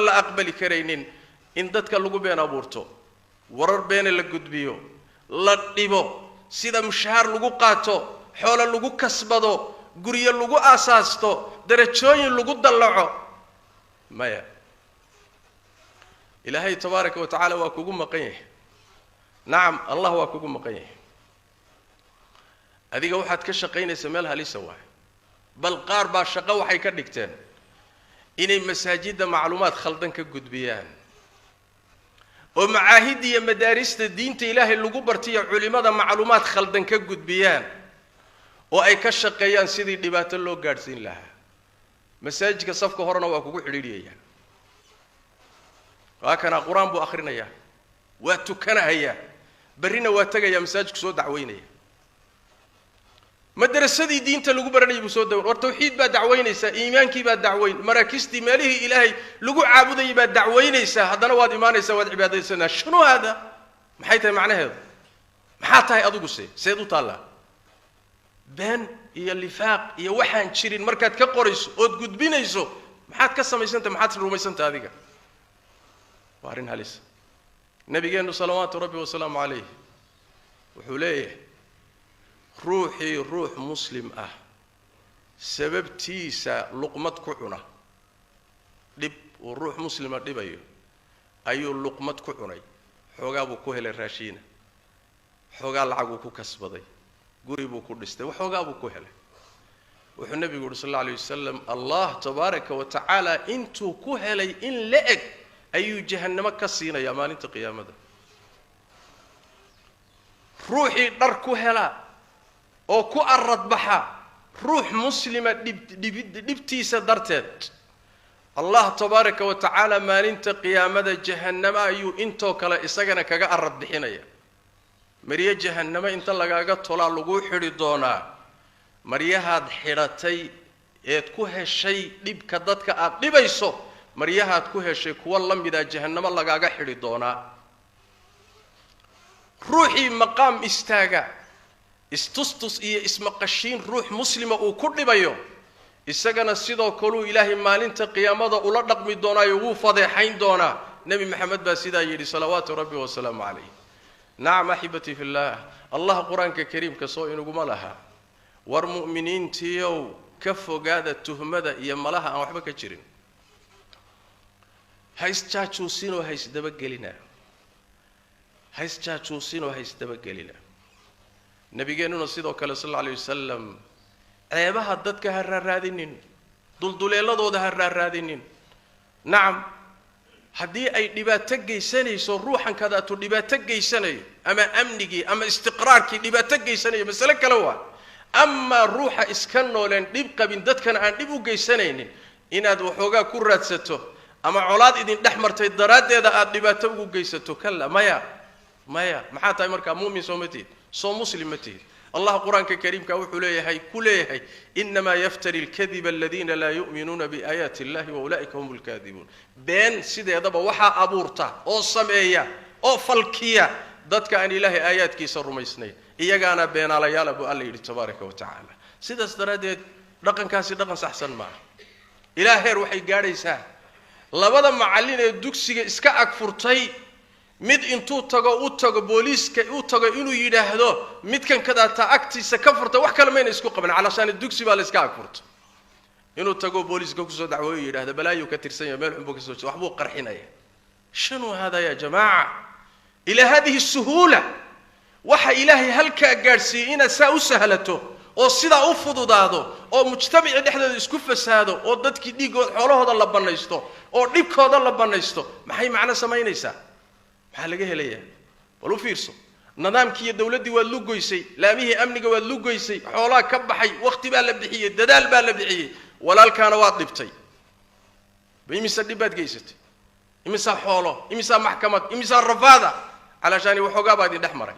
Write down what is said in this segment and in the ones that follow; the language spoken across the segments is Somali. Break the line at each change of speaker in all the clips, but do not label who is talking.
la aqbali kareynin in dadka lagu been abuurto warar been la gudbiyo la dhibo sida mushahar lagu qaato xoolo lagu kasbado guriyo lagu aasaasto darajooyin lagu dallaco maya ilaahay tabaaraka wa tacaala waa kugu maqan yahay naam allah waa kugu maqan yahay adiga waxaad ka shaqaynaysaa meel halisa waay bal qaar baa shaqo waxay ka dhigteen inay masaajidda macluumaad khaldan ka gudbiyaan oo macaahid iyo madaarista diinta ilaahay lagu bartiyo culimada macluumaad khaldan ka gudbiyaan oo ay ka shaqeeyaan sidii dhibaato loo gaarsiin lahaa masaajidka safka horena waa kugu xidhiidhiyaan waa kana quraan buu akhrinaya waa tukanaya barina waa tagaya masaajidku soo dacweynaya madrasadii diinta lagu baranay buu soo dawr war tawxiid baa dacweynaysa iimaankii baa dacweyn maraakistii meelihii ilaahay lagu caabudayay baa dacweynaysa haddana waad iimaanaysaa waad cibaadaysanaa shunu hada maxay tahay macnaheedu maxaa tahay adigu seed u taallaa been iyo lifaaq iyo waxaan jirin markaad ka qorayso ood gudbinayso maxaad ka samaysantahay maxaad rumaysantahay adiga waa arrin halis nabigeenu salawaatu rabbi wasalaamu calayh wuxuu leeyahay ruuxii ruux muslim ah sababtiisa luqmad ku cuna dhib uu ruux muslima dhibayo ayuu luqmad ku cunay xoogaa buu ku helay raashiina xoogaa lacag uu ku kasbaday guri buu ku dhistay waxoogaa buu ku helay wuxuu nabigu yidhi sallallahu alayhi wasallam allah tabaaraka wa tacaala intuu ku helay in la eg ayuu jahannamo ka siinayaa maalinta qiyaamada ruuxii dhar ku hela oo ku arad baxa ruux muslima dhibtiisa darteed allah tabaaraka wa tacaala maalinta qiyaamada jahannamo ayuu intoo kale isagana kaga arad bixinaya mariya jahannamo inta lagaaga tolaa lagu xidhi doonaa maryahaad xidhatay eed ku heshay dhibka dadka aad dhibayso maryahaad ku heshay kuwa la mida jahannamo lagaaga xidhi doonaa ruuxii maqaam istaaga istustus iyo ismaqashiin ruux muslima uu ku dhibayo isagana sidoo kale ilaahay maalinta qiyaamada ula dhaqmi doonaayo wuu fadeexayn doonaa nabi maxamed baa sidaa yidhi salawaatu rabbi wasalaamu calayh nacam axibati fillah allah qur-aanka kariimka soo inuguma laha war mu'miniintiyow ka fogaada tuhmada iyo malaha aan waxba ka jirin haysjaajuusinoo haysdabagelina haysjaajuusinoo haysdabagelina nabigeenuna sidoo kale sallallahu alayhi wasallam ceebaha dadka ha raadinin dulduleeladooda ha raadinin nacam haddii ay dhibaato geysanayso ruuxan kadaatu dhibaato geysanayo ama amnigii ama istiqraarkii dhibaato geysanayo masale kale waa ama ruuxa iska nooleen dhib qabin dadkana aan dhib u geysanaynin inaad waxoogaa ku raadsato ama colaad idin dhex martay daraaddeeda aad dhibaato ugu geysato kala maya maxaa tahay markaa muumin soo ma tihid soo muslim ma tihid الله قرآن كريم كوحوليه هاي كله إنما يفتري الكذب الذين لا يؤمنون بآيات الله وأولئك هم الكاذبون بين سيدة يضب وحا أبورتا أو سمعية أو فلكية ضدك أن إله آيات كيسر ميسنين إيجانا بين على يالب الله تبارك وتعالى سيدة استرادة رقم كاسي رقم سحسن معه إلهي روحي قاري ساه لبدا معلين الدكسي إسكا أكفرتي mid intuu tago u tago booliiska u tago inuu yiraahdo midkan kada ta agtiisa ka furta wax kale meena isku qaban calashaan dugsi baa la iska agfurto inuu tago booliiska ku soo dacwooyo yiraahdo balaayo ka tirsan yahay meel xunbo ka soo wax buu qarxinaya shanu hada ya jamaa ila hadhihi suhula waxa ilaahi halka gaarsiin ina saa u sahlato oo sida u fududaado oo mujtamaci dhexdooda isku fasaado oo dadkii dhiigood xoolahooda la banaysto oo dhibkooda la banaysto maxay macna sameynaysaa maxaa laga helayaa walu fiirso nidaamkii dawladii waa lugoysay laamihii amniga waa lugoysay xoolaha ka baxay waqti baa la bixiyay dadaal baa la bixiyay walaalkaana waa dhibtay imisa dhibaad geysatay imisa xoolo imisa maxkamad imisa rafaada علشان وحوجا بعد الدحمرة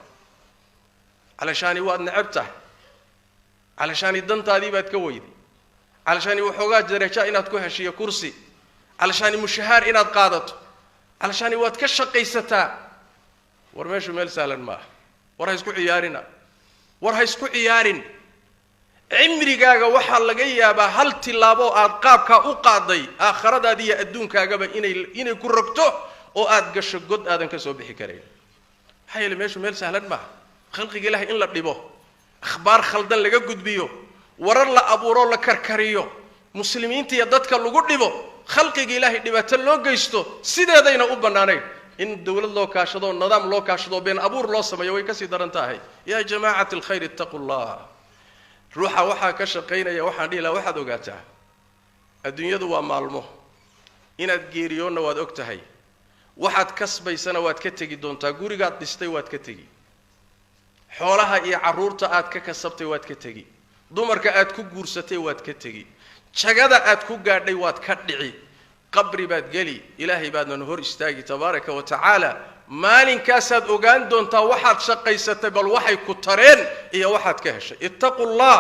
علشان واد نعبته علشان الدنت هذه بعد كويد علشان وحوجا درجة إن تكون هالشيء كرسي علشان مشهار إن قادته علشان واد كشق قيسته ورمشوا مال سالن ما ورا يسكو عيارنا ورا يسكو عيارن cimrigaaga waxa laga yaabaa hal tilaabo aad qaabka u qaaday aakhiradaada iyo adduunkaagaba inay ku rogto oo aad gasho god aadan ka soo bixi kareyn hayl meeshu meel sahlan ma khalqiga ilaahay in la dhibo akhbaar khaldan laga gudbiyo warar la abuuro la karkariyo muslimiinta iyo dadka lagu dhibo khalqiga ilaahay dhibaato loo geysto sideedayna u banaanayn in dawlad loo kaashado nidaam loo kaashado been abuur loo sameeyo way ka sii daran tahay yaa jamaacati alkhayr ittaqullah ruuxa waxa ka shaqeynaya waxaan dhihi lahaa waxaad ogaataa adduunyadu waa maalmo inaad geeriyoona waad og tahay waxaad kasbaysana waad ka tagi doontaa gurigaad dhistay waad ka tagi xoolaha iyo caruurta aad ka kasabtay waad ka tagi dumarka aad ku guursatay waad ka tagi jagada aad ku gaadhay waad ka dhici qabri baad geli ilaahay baadna hor istaagi tabaaraka wa tacaala maalinkaasaad ogaan doontaa waxaad shaqaysatay bal waxay ku tareen iyo waxaad ka heshay ittaqullah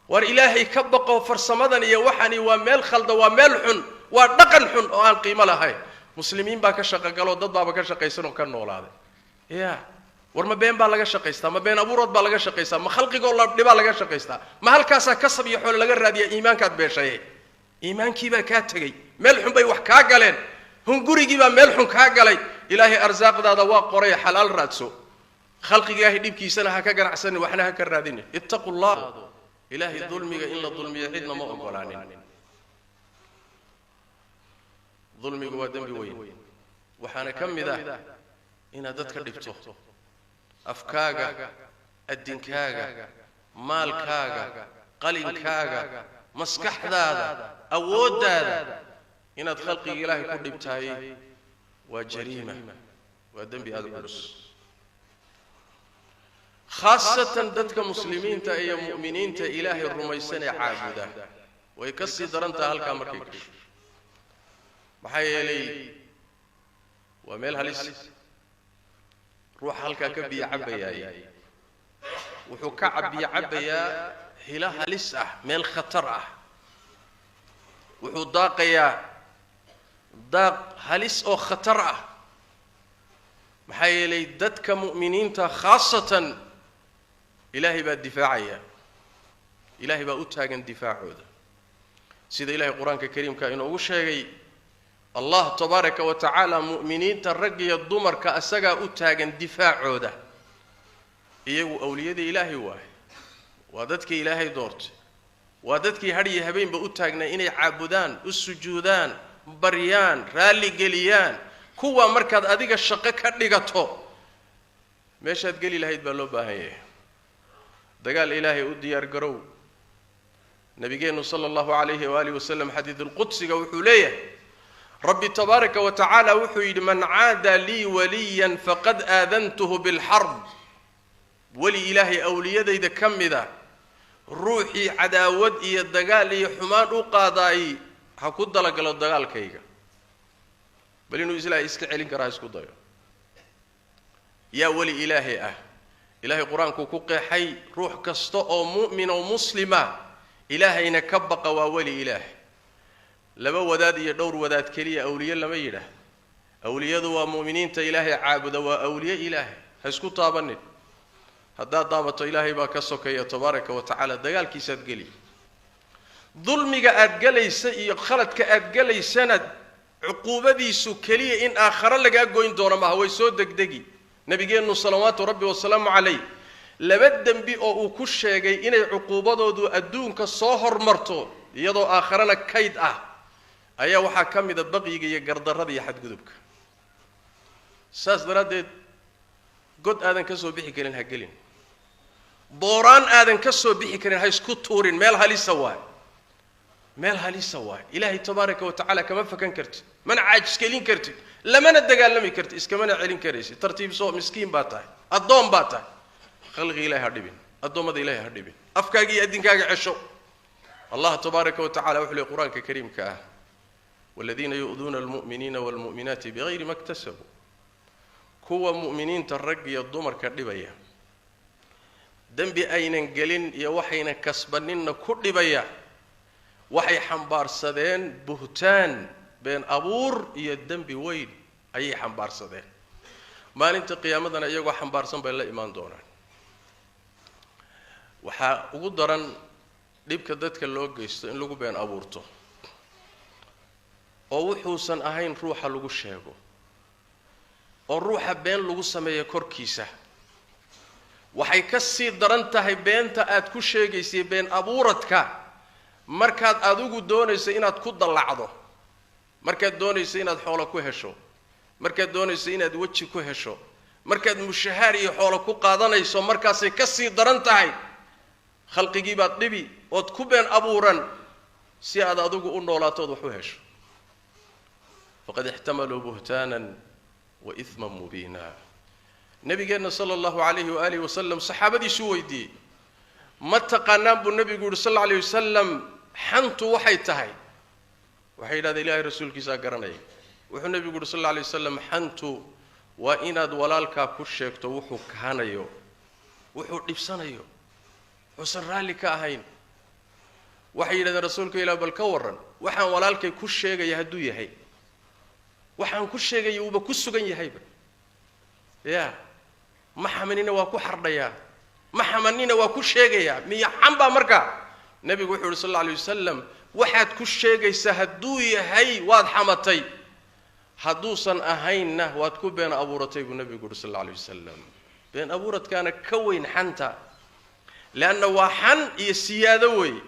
war ilaahay ka baqo farsamadan iyo waxani waa meel khalda waa meel xun waa dhaqan xun oo aan qiimo lahayn muslimiin baa ka shaqo galo dad baa ka shaqaysan oo ka noolaaday war ma been baa laga shaqaystaa ma been abuurad baa laga shaqaystaa ma khalqiga oo la dhibaa laga shaqaystaa ma halkaasa kasab iyo xoolo laga raadiya iimaankaad beeshay iimaankii baa ka tagay meel xun bay wax ka galeen hungurigii baa meel xun ka galay ilaahay arsaaqdaada waa qoray xalaal raadso khalqiga ilaahay dhibkiisana ha ka ganacsan waxna ha ka raadin ittaqullah ilaahay dulmiga in la dulmiyo cidna ma ogolaanin dulmigu waa dambi weyn waxaana kamid ah inaad dadka dhibto afkaaga addinkaaga maalkaaga qalinkaaga maskaxdaada awooddaada inaad khalqiga ilaahay ku dhibtaay waa jariima waa dambi aad u culus khaasatan dadka muslimiinta iyo mu'miniinta ilaahay rumaysan ee caabuda way ka sii darantaa halkaa markay gasho maxaa yeelay waa meel halis ruux halkaa ka biyo cabayaay wuxuu ka biyo cabayaa hila halis ah meel khatar ah wuxuu daaqayaa daaq halis oo khatar ah maxaa yeelay dadka mu'miniinta khaasatan ilaahay baa difaacaya ilaahay baa u taagan difaacooda sida ilaahay quraanka kariimka inuu sheegay الله تبارك وتعالى مؤمنين ترقي الضمر كأسجا أتاجن دفاع عودة إيه أولياء إلهي واحد وادتك إلهي دورت وادتك هري هبين بأتاجنا إني عبدان السجودان بريان رالي جليان كوا مركز أديك الشقة كرنيجته مشهد قلي لهيد بلو باهي دقال إلهي أدي يرجرو نبينا صلى الله عليه وآله وسلم حديث القدس وحوليه ربي تبارك وتعالى وحيد من عاد لي وليا فقد آذنته بالحرب ولي إلهي أولياء إذا كم ذا روحي عداود إيا الدقال حمان وقاضاي حكود لك الدقال كيغا بل إنه إسلا إسكعلين كرايس كودايو يا ولي إلهي إلهي قرآن كوكوكي حي روح كستو مؤمن ومسلمة إلهي نكبق وولي إلهي لما وداد يدور وداد كلية أولياء لما يده أولياء ذو مؤمنين تإلهي عابد وأولياء إلهي هسكو طابني هذا ضابط إلهي باكسوك يا تبارك وتعالى دقال كيسات قلي ظلمك أدقلي خلت كأدقلي سند عقوبة دي سكلية إن آخر لك أقوين دون ما هو يسود دقدقي نبي جينا صلوات ربي والسلام عليه لبدن بي أو كل شيء إن عقوبة دو أدون كالصهر مرتو يدو آخرنا كيد ayaa waxa kamid baqiga iyo gardarrada iyo xadgudubka saas daradeed god aadan ka soo bixi karin ha gelin booraan aadan ka soo bixi karin ha isku tuurin meel halisa waay ilaahay tabaaraka wa tacaala kama fakan kartid man caajis gelin kartid lamana dagaalami kartid iskamana celin karaysid tartiib soo miskiin baa tahay adoon baa tahay khalqi ilaahay ha dhibin adoomada ilaahay ha dhibin afkaaga iyo adinkaaga cesho allah tabaaraka wa tacaala wuxuu leeyahay quraanka kariimka والذين يؤذون المؤمنين والمؤمنات بغير ما اكتسبوا كوا مؤمنين ترقي الضمر كدبيا ذنب أين قلن يا وحينا كسبنين كل بيا وحي حنبار سدين بهتان بين أبور يا الذنب وين أي حنبار سدين ما أنت قيامتنا يجوا حنبار سن بين الإيمان دونا وقدرا dhibka dadka loo geysto in lagu been abuurto oo wuxuusan ahayn ruuxa lagu sheego oo ruuxa been lagu sameeyo korkiisa waxay ka sii daran tahay beenta aad ku sheegaysay been abuuradka markaad adigu doonayso inaad ku dalacdo markaad doonayso inaad xoolo ku hesho markaad doonayso inaad waji ku hesho markaad mushahaar iyo xoolo ku qaadanayso markaasay ka sii daran tahay khalqigii baad dhibi ood ku been abuuran si aad adigu u noolaatood wax u hesho faqad ihtamalu buhtaanan wa ithman mubiina nabigeena sallallahu alayhi wa alihi wasallam saxaabadiisu weydiiyey ma taqaanaan buu nabigu yidhi sallallahu alayhi wasallam xantu waxay tahay waxay yidhahdeen ilaahay rasuulkiisa garanaya wuxuu nabigu yidhi sallallahu alayhi wasallam xantu waa inaad walaalkaa ku sheegto wuxuu kahanayo wuxuu dhibsanayo wuxuusan raalli ka ahayn waxay yidhahdeen rasuulka ilaah bal ka waran waxaan walaalkay ku sheegaya hadduu yahay waxaan ku sheegaya uuba ku sugan yahayba ya ma xamanina waa ku xardhayaa ma xamanina waa ku sheegayaa miya xamba marka nabigu wuxuu yidhi sallallahu alayhi wasallam waxaad ku sheegaysaa hadduu yahay waad xamatay hadduusan ahaynna waad ku been abuuratay buu nabigu yidhi sallallahu alayhi wasallam been abuuradkaana ka weyn xanta laanna waa xan iyo siyaado weeye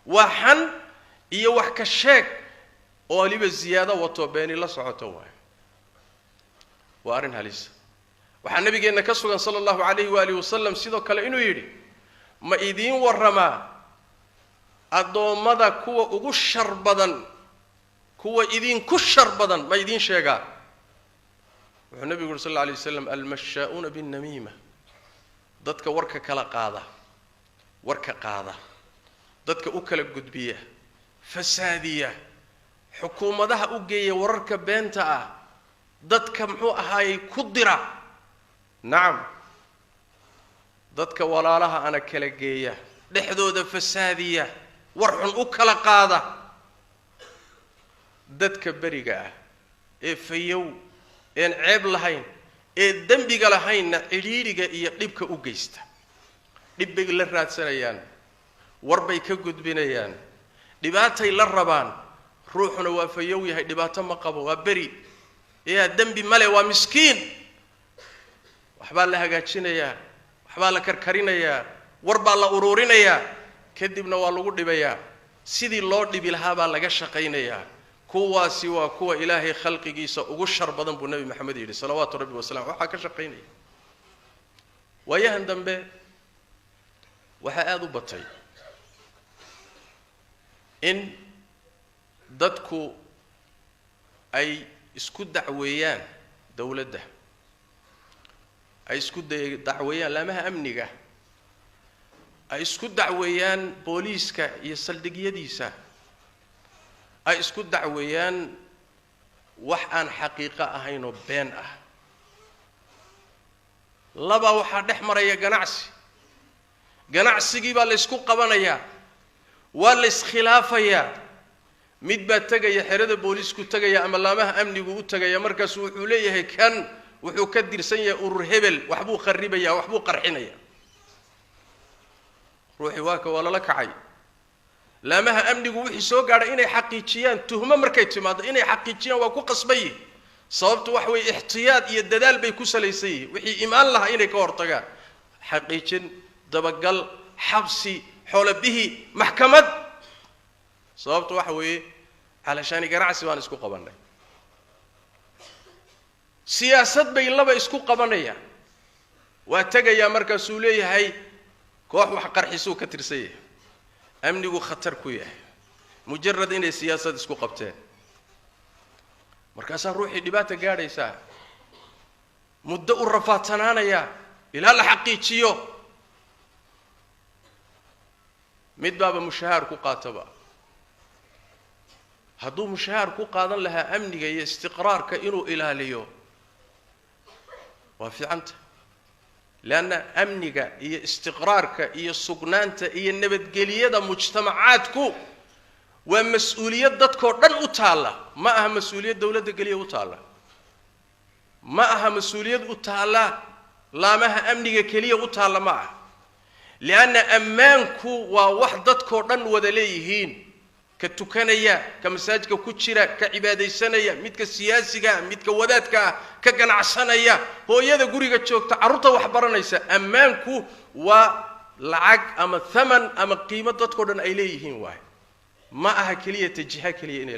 waa xan iyo wax ka sheeg oo waliba ziyaado wato beeni la socoto waay waa arrin halis waxaa nabigeena ka sugan sallallahu alayhi wa alihi wasallam sidoo kale inuu yidhi ma idiin warramaa addoommada kuwa ugu shar badan kuwa idinku shar badan ma idiin sheegaa wuxuu nabigu yidhi sallallahu alayhi wasallam almashaa'uuna binnamiima dadka warka kala qaada dadka u kala gudbiya fasaadiya xukuumadaha u geeya wararka beenta ah dadka muxuu ahaayay ku dira nacam dadka walaalaha ana kala geeya dhexdooda fasaadiya war xun u kala qaada dadka beriga ah ee fayow een ceeb lahayn ee dembiga lahaynna cidhiidhiga iyo dhibka u geysta dhib bay la raadsanayaan war bay ka gudbinayaan dhibaatay la rabaan ruuxuna waa fayow yahay dhibaato ma qabo waa beri yaa dembi male waa miskiin waxbaa la hagaajinayaa waxbaa la karkarinayaa war baa la ururinayaa kadibna waa lagu dhibayaa sidii loo dhibi lahaa baa laga shaqaynayaa kuwaasi waa kuwa ilaahay khalqigiisa ugu shar badan buu nabi maxamed yidhi salawaatu rabbi wasalaam waxaa ka shaqaynaya waayahan dambe waxaa aada u batay in dadku ay isku dacweeyaan dawladda ay isku dacweeyaan laamaha amniga ay isku dacweeyaan booliiska iyo saldhigyadiisa ay isku dacweeyaan wax aan xaqiiqo ahayn oo been ah laba waxaa dhex maraya ganacsigii baa la isku qabanayaa waa la iskhilaafayaa mid baa tegaya xerada booliisku tegaya ama laamaha amnigu u tegaya markaas wuxuu leeyahay kan wuxuu ka dirsan yahay urur hebel waxbuu qarribaya waxbuu qarxinaya ruuxi waaka waa lala kacay laamaha amnigu wixii soo gaadhay inay xaqiijiyaan tuhmo markay timaado inay xaqiijiyaan waa ku qasbay sababtu wax way ixtiyaad iyo dadaal bay ku salaysan yihiin wixii iimaan lahaa inay ka hortagaan xaqiijin dabagal xabsi xoolabihi maxkamad sababtu wax way علشان ganacsi baan isku qabanay siyaasad bay laba isku qabanaya waa tagaya markaas uu leeyahay koox wax qarxiso ka tirsay amnigu khatar ku yahay mujarrad inay siyaasad isku qabteen markaas ruuxi dhibaato gaadhaysa muddo u rafaatanaanaya ilaa la xaqiijiyo mid baaba mushahaar ku qaataba hadduu mushahaar ku qaadan lahaa amniga iyo istiqraarka inuu ilaaliyo waa fiicanta laana amniga iyo istiqraarka iyo sugnaanta iyo nabadgeliyada mujtamacaadku waa mas'uuliyad dadkoo dhan u taala ma aha mas'uuliyad dawladda galiya u taala ma aha mas'uuliyad u taala laamaha amniga kaliya u taala ma aha لأن أمانك ووحدة كردن ودليهين كتكنيا كمساجك كتشرا كعبادة سنيا متك سياسية متك وداتك كجنع سنيا هو يدا قريقة شوك تعرض وحبرنيسا أمانك ولعق أما الثمن أما قيمة كردن إليهين واحد ما أهكلية تجيها كلية